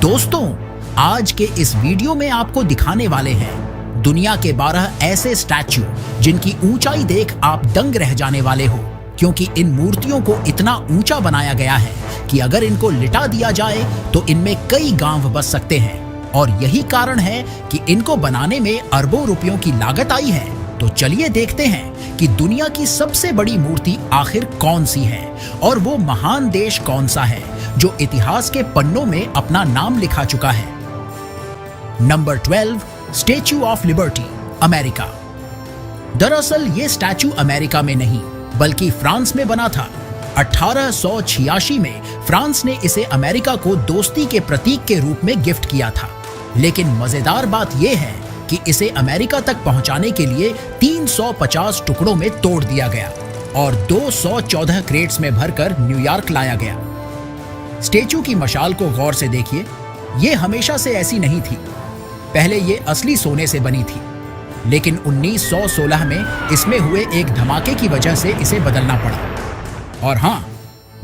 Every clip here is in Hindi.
दोस्तों, आज के इस वीडियो में आपको दिखाने वाले हैं दुनिया के 12 ऐसे स्टैच्यू जिनकी ऊंचाई देख आप दंग रह जाने वाले हो, क्योंकि इन मूर्तियों को इतना ऊंचा बनाया गया है कि अगर इनको लिटा दिया जाए तो इनमें कई गांव बस सकते हैं। और यही कारण है कि इनको बनाने में अरबों रुपयों की लागत आई है। तो चलिए देखते हैं कि दुनिया की सबसे बड़ी मूर्ति आखिर कौन सी है और वो महान देश कौन सा है जो इतिहास के पन्नों में अपना नाम लिखा चुका है। Number 12, statue of liberty, America. दरअसल ये स्टैच्यू अमेरिका में नहीं बल्कि फ्रांस में बना था। 1886 में फ्रांस ने इसे अमेरिका को दोस्ती के प्रतीक के रूप में गिफ्ट किया था। लेकिन मजेदार बात यह है कि इसे अमेरिका तक पहुंचाने के लिए 350 टुकड़ों में तोड़ दिया गया और 214 क्रेट्स में भरकर न्यूयॉर्क लाया गया। स्टैच्यू की मशाल को गौर से देखिए, ये हमेशा से ऐसी नहीं थी। पहले ये असली सोने से बनी थी, लेकिन 1916 में इसमें हुए एक धमाके की वजह से इसे बदलना पड़ा। और हाँ,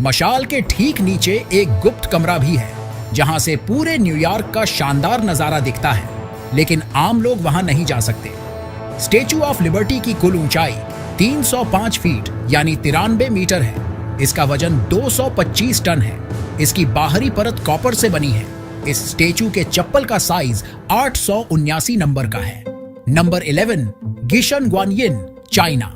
मशाल के ठीक नीचे एक गुप्त कमरा भी है जहां से पूरे न्यूयॉर्क का शानदार नजारा दिखता है, लेकिन आम लोग वहां नहीं जा सकते। स्टैच्यू ऑफ लिबर्टी की कुल ऊंचाई 305 फीट यानी 93 मीटर है। इसका वजन 225 टन है। इसकी बाहरी परत कॉपर से बनी है। इस स्टैच्यू के चप्पल का साइज 879 नंबर का है। Number 11, गिशन ग्वानयिन, China.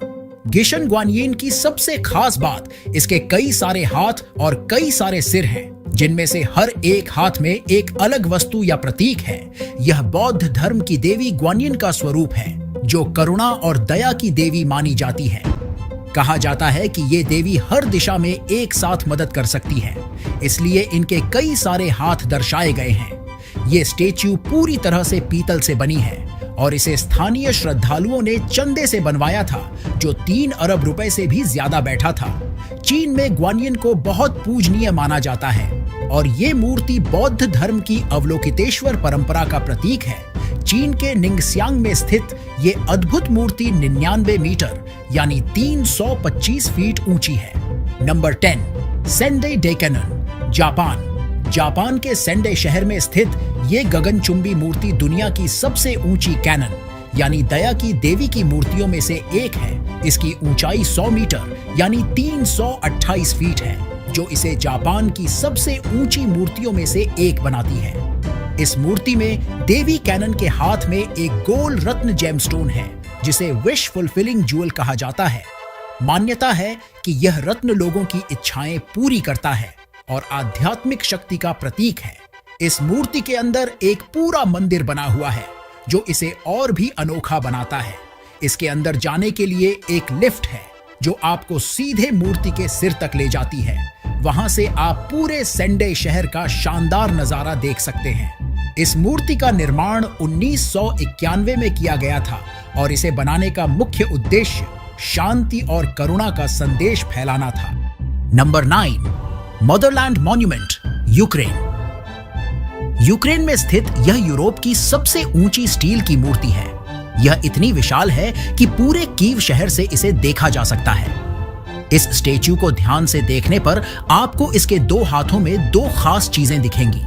गिशन ग्वानयिन की सबसे खास बात इसके कई सारे हाथ और कई सारे सिर हैं, जिनमें से हर एक हाथ में एक अलग वस्तु या प्रतीक है। यह बौद्ध धर्म की देवी ग्वानयिन का स्वरूप है, जो करुणा और दया की देवी मानी जाती है। कहा जाता है कि ये देवी हर दिशा में एक साथ मदद कर सकती है, इसलिए इनके कई सारे हाथ दर्शाए गए हैं। ये स्टैच्यू पूरी तरह से पीतल से बनी है और इसे स्थानीय श्रद्धालुओं ने चंदे से बनवाया था, जो 3 अरब रुपए से भी ज्यादा बैठा था। चीन में ग्वानयिन को बहुत पूजनीय माना जाता है और ये मूर्ति बौद्ध धर्म की अवलोकितेश्वर परंपरा का प्रतीक है। चीन के निंगस्यांग में स्थित ये अद्भुत मूर्ति 99 मीटर यानी 325 फीट ऊंची है। Number 10, Sendai Daikannon, Japan. Japan के सेंडे शहर में स्थित ये गगनचुंबी मूर्ति दुनिया की सबसे ऊंची कैनन यानी दया की देवी की मूर्तियों में से एक है। इसकी ऊंचाई 100 मीटर यानी 328 फीट है, जो इसे जापान की सबसे ऊंची मूर्तियों में से एक बनाती है। इस मूर्ति में देवी कैनन के हाथ में एक गोल रत्न जेमस्टोन है, जिसे विश फुलफिलिंग ज्वेल कहा जाता है। मान्यता है कि यह रत्न लोगों की इच्छाएं पूरी करता है और आध्यात्मिक शक्ति का प्रतीक है। इस मूर्ति के अंदर एक पूरा मंदिर बना हुआ है, जो इसे और भी अनोखा बनाता है। इसके अंदर जाने के लिए एक लिफ्ट है, जो आपको सीधे मूर्ति के सिर तक ले जाती है। वहां से आप पूरे सेंडे शहर का शानदार नजारा देख सकते हैं। इस मूर्ति का निर्माण 1991 में किया गया था और इसे बनाने का मुख्य उद्देश्य शांति और करुणा का संदेश फैलाना था। Number 9, Motherland monument, Ukraine. Ukraine में स्थित यह यूरोप की सबसे ऊंची स्टील की मूर्ति है। यह इतनी विशाल है कि पूरे कीव शहर से इसे देखा जा सकता है। इस स्टैच्यू को ध्यान से देखने पर आपको इसके 2 हाथों में 2 खास चीजें दिखेंगी।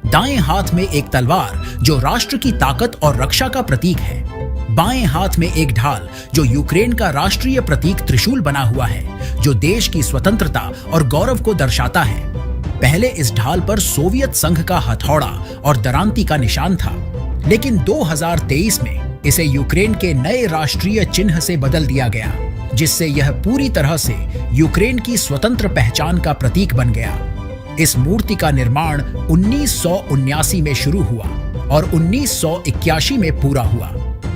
दाएं हाथ में एक तलवार जो राष्ट्र की ताकत और रक्षा का प्रतीक है। बाएं हाथ में एक ढाल जो यूक्रेन का राष्ट्रीय प्रतीक त्रिशूल बना हुआ है, जो देश की स्वतंत्रता और गौरव को दर्शाता है। पहले इस ढाल पर सोवियत संघ का हथौड़ा और दरांती का निशान था, लेकिन 2023 में इसे यूक्रेन के नए राष्ट्रीय चिन्ह से बदल दिया गया, जिससे यह पूरी तरह से यूक्रेन की स्वतंत्र पहचान का प्रतीक बन गया। इस मूर्ति का निर्माण 1979 में शुरू हुआ और 1981 में पूरा हुआ।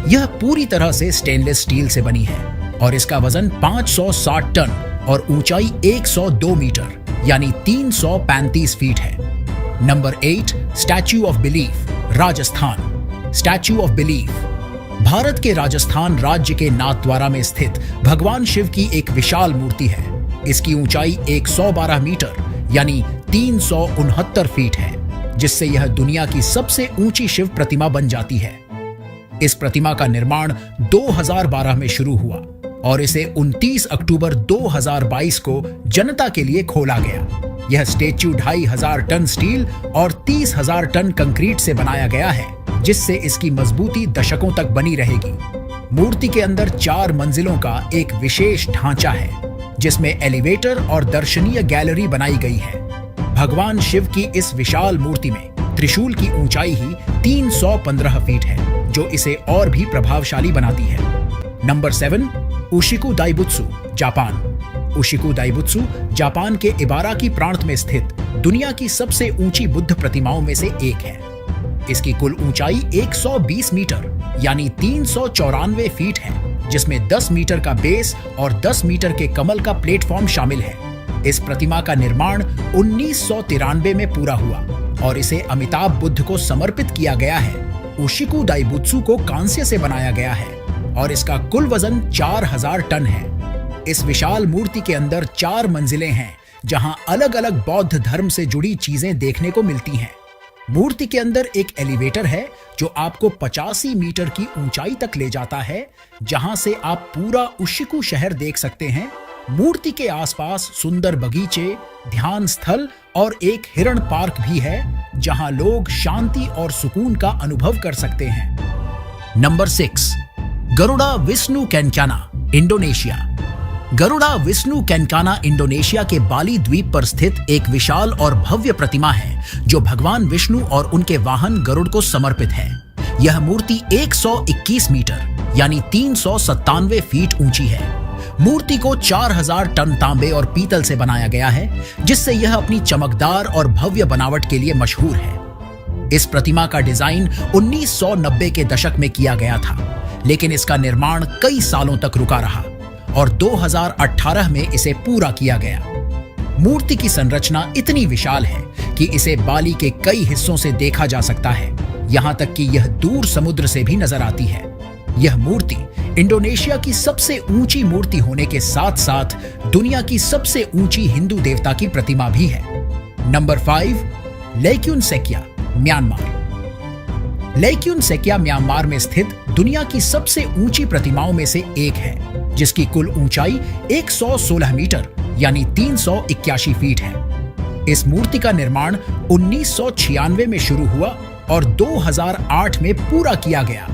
यह पूरी तरह से स्टेनलेस स्टील से बनी है और इसका वजन 560 टन और ऊंचाई 102 मीटर यानी 335 फीट है। Number 8, statue of belief, Rajasthan. Statue of belief Bharat के राजस्थान राज्य के नाथद्वारा में स्थित भगवान शिव की एक विशाल मूर्ति है। इसकी ऊंचाई 112 मीटर यानी 369 फीट है, जिससे यह दुनिया की सबसे ऊंची शिव प्रतिमा बन जाती है। इस प्रतिमा का निर्माण 2012 में शुरू हुआ और इसे 29 अक्टूबर 2022 को जनता के लिए खोला गया। यह स्टेच्यू 2500 टन स्टील और 30,000 टन कंक्रीट से बनाया गया है, जिससे इसकी मजबूती दशकों तक बनी रहेगी। मूर्ति के अंदर 4 मंजिलों का एक विशेष ढांचा है, जिसमें एलिवेटर और दर्शनीय गैलरी बनाई गई है। भगवान शिव की इस विशाल मूर्ति में त्रिशूल की ऊंचाई ही 315 फीट है, जो इसे और भी प्रभावशाली बनाती है। Number 7, Ushiku Daibutsu, Japan. Ushiku Daibutsu Japan के इबारा की प्रांत में स्थित दुनिया की सबसे ऊंची बुद्ध प्रतिमाओं में से एक है। इसकी कुल ऊंचाई 120 मीटर यानी 394 फीट है, जिसमें 10 मीटर का बेस और 10 मीटर के कमल का प्लेटफॉर्म शामिल है। इस प्रतिमा का निर्माण 1993 में पूरा हुआ और इसे अमिताभ बुद्ध को समर्पित किया गया है। उशिकु दाइबुत्सु को कांस्य से बनाया गया है और इसका कुल वजन 4000 टन है। इस विशाल मूर्ति के अंदर 4 मंजिलें हैं, जहां अलग अलग बौद्ध धर्म से जुड़ी चीजें देखने को मिलती हैं। मूर्ति के अंदर एक एलिवेटर है जो आपको 85 मीटर की ऊंचाई तक ले जाता है, जहां से आप पूरा उशिकु शहर देख सकते हैं। मूर्ति के आसपास सुंदर बगीचे, ध्यान स्थल और एक हिरण पार्क भी है, जहां लोग शांति और सुकून का अनुभव कर सकते हैं। Number 6, Garuda Wisnu Kencana, Indonesia. Garuda Wisnu Kencana Indonesia के बाली द्वीप पर स्थित एक विशाल और भव्य प्रतिमा है, जो भगवान विष्णु और उनके वाहन गरुड़ को समर्पित है। यह मूर्ति 121 मीटर यानी 397 फीट ऊंची है। मूर्ति को 4000 टन तांबे और पीतल से बनाया गया है, जिससे यह अपनी चमकदार और भव्य बनावट के लिए मशहूर है। इस प्रतिमा का डिजाइन 1990 के दशक में किया गया था, लेकिन इसका निर्माण कई सालों तक रुका रहा और 2018 में इसे पूरा किया गया। मूर्ति की संरचना इतनी विशाल है कि इसे बाली के कई हिस्सों से देखा जा सकता है, यहाँ तक कि यह दूर समुद्र से भी नजर आती है। यह मूर्ति इंडोनेशिया की सबसे ऊंची मूर्ति होने के साथ साथ दुनिया की सबसे ऊंची हिंदू देवता की प्रतिमा भी है। Number 5, Laykyun Sekkya, Myanmar. Laykyun Sekkya Myanmar में स्थित दुनिया की सबसे ऊंची प्रतिमाओं में से एक है, जिसकी कुल ऊंचाई 116 मीटर यानी 381 फीट है। इस मूर्ति का निर्माण 1996 में शुरू हुआ और 2008 में पूरा किया गया।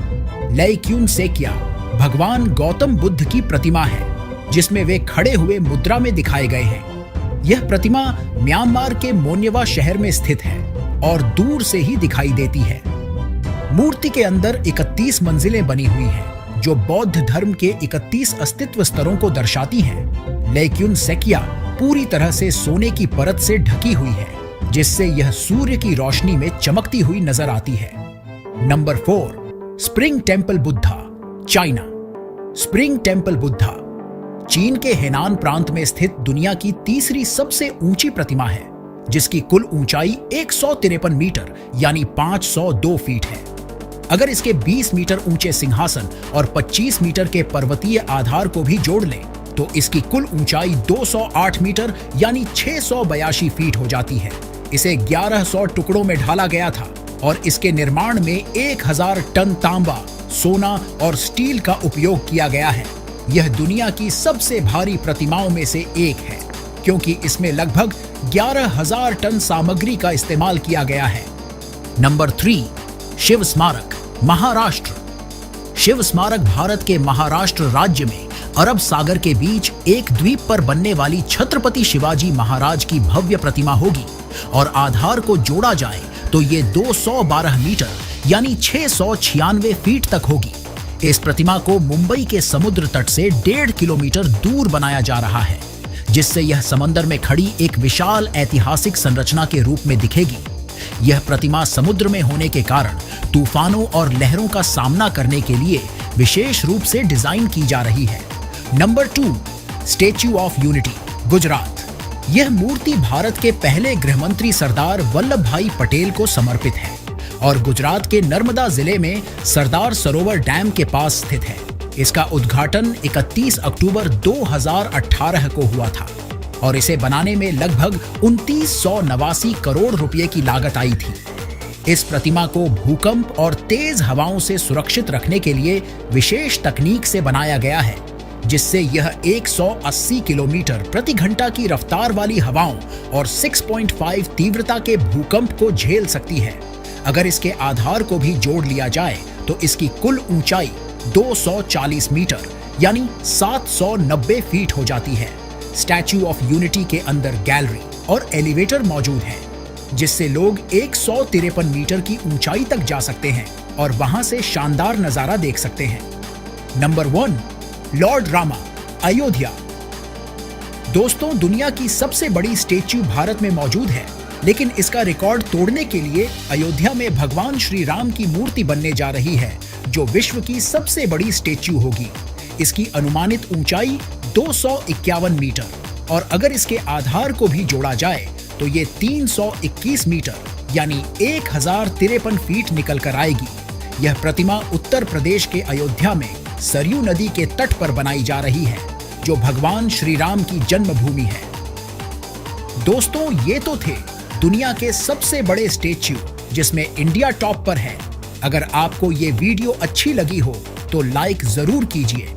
लेक्युन सेकिया भगवान गौतम बुद्ध की प्रतिमा है, जिसमें वे खड़े हुए मुद्रा में दिखाए गए हैं। यह प्रतिमा म्यांमार के मोन्यवा शहर में स्थित है और दूर से ही दिखाई देती है। मूर्ति के अंदर 31 मंजिलें बनी हुई हैं, जो बौद्ध धर्म के 31 अस्तित्व स्तरों को दर्शाती हैं। लेक्युन सेकिया पूरी तरह से सोने की परत से ढकी हुई है, जिससे यह सूर्य की रोशनी में चमकती हुई नजर आती है। Number 4, spring temple Buddha, China. Spring temple Buddha चीन के हेनान प्रांत में स्थित दुनिया की तीसरी सबसे ऊंची प्रतिमा है, जिसकी कुल ऊंचाई 153 मीटर यानी 502 फीट है। अगर इसके 20 मीटर ऊंचे सिंहासन और 25 मीटर के पर्वतीय आधार को भी जोड़ लें, तो इसकी कुल ऊंचाई 208 मीटर यानी 682 फीट हो जाती है। इसे 1100 टुकड़ों में ढाला गया था और इसके निर्माण में 1000 टन तांबा, सोना और स्टील का उपयोग किया गया है। यह दुनिया की सबसे भारी प्रतिमाओं में से एक है, क्योंकि इसमें लगभग 11000 टन सामग्री का इस्तेमाल किया गया है। नंबर 3, शिव स्मारक, महाराष्ट्र। शिव स्मारक भारत के महाराष्ट्र राज्य में अरब सागर के बीच एक द्वीप पर बनने वाली छत्रपति शिवाजी महाराज की भव्य प्रतिमा होगी और आधार को जोड़ा जाए तो ये 212 मीटर यानी 696 फीट तक होगी। इस प्रतिमा को मुंबई के समुद्र तट से 1.5 किलोमीटर दूर बनाया जा रहा है, जिससे यह समंदर में खड़ी एक विशाल ऐतिहासिक संरचना के रूप में दिखेगी। यह प्रतिमा समुद्र में होने के कारण तूफानों और लहरों का सामना करने के लिए विशेष रूप से डिजाइन की जा रही है। Number 2, statue of unity, Gujarat. यह मूर्ति भारत के पहले गृहमंत्री सरदार वल्लभ भाई पटेल को समर्पित है और गुजरात के नर्मदा जिले में सरदार सरोवर डैम के पास स्थित है। इसका उद्घाटन 31 अक्टूबर 2018 को हुआ था और इसे बनाने में लगभग 2989 करोड़ रुपए की लागत आई थी। इस प्रतिमा को भूकंप और तेज हवाओं से सुरक्षित रखने के लिए विशेष तकनीक से बनाया गया है। जिससे यह 180 किलोमीटर प्रति घंटा की रफ्तार वाली हवाओं और 6.5 तीव्रता के भूकंप को झेल सकती है। अगर इसके आधार को भी जोड़ लिया जाए तो इसकी कुल ऊंचाई 240 मीटर यानी 790 फीट हो जाती है। स्टैच्यू ऑफ यूनिटी के अंदर गैलरी और एलिवेटर मौजूद है, जिससे लोग 153 मीटर की ऊंचाई तक जा सकते हैं और वहां से शानदार नजारा देख सकते हैं। Number 1, Lord Rama, Ayodhya. दोस्तों, दुनिया की सबसे बड़ी स्टैच्यू भारत में मौजूद है, लेकिन इसका रिकॉर्ड तोड़ने के लिए अयोध्या में भगवान श्री राम की मूर्ति बनने जा रही है, जो विश्व की सबसे बड़ी स्टैच्यू होगी। इसकी अनुमानित ऊंचाई 251 मीटर और अगर इसके आधार को भी जोड़ा जाए तो ये 321 मीटर यानी 1053 फीट निकल कर आएगी। यह प्रतिमा उत्तर प्रदेश के अयोध्या में सरयू नदी के तट पर बनाई जा रही है, जो भगवान श्री राम की जन्मभूमि है। दोस्तों, ये तो थे दुनिया के सबसे बड़े स्टैच्यू, जिसमें इंडिया टॉप पर है। अगर आपको ये वीडियो अच्छी लगी हो तो लाइक जरूर कीजिए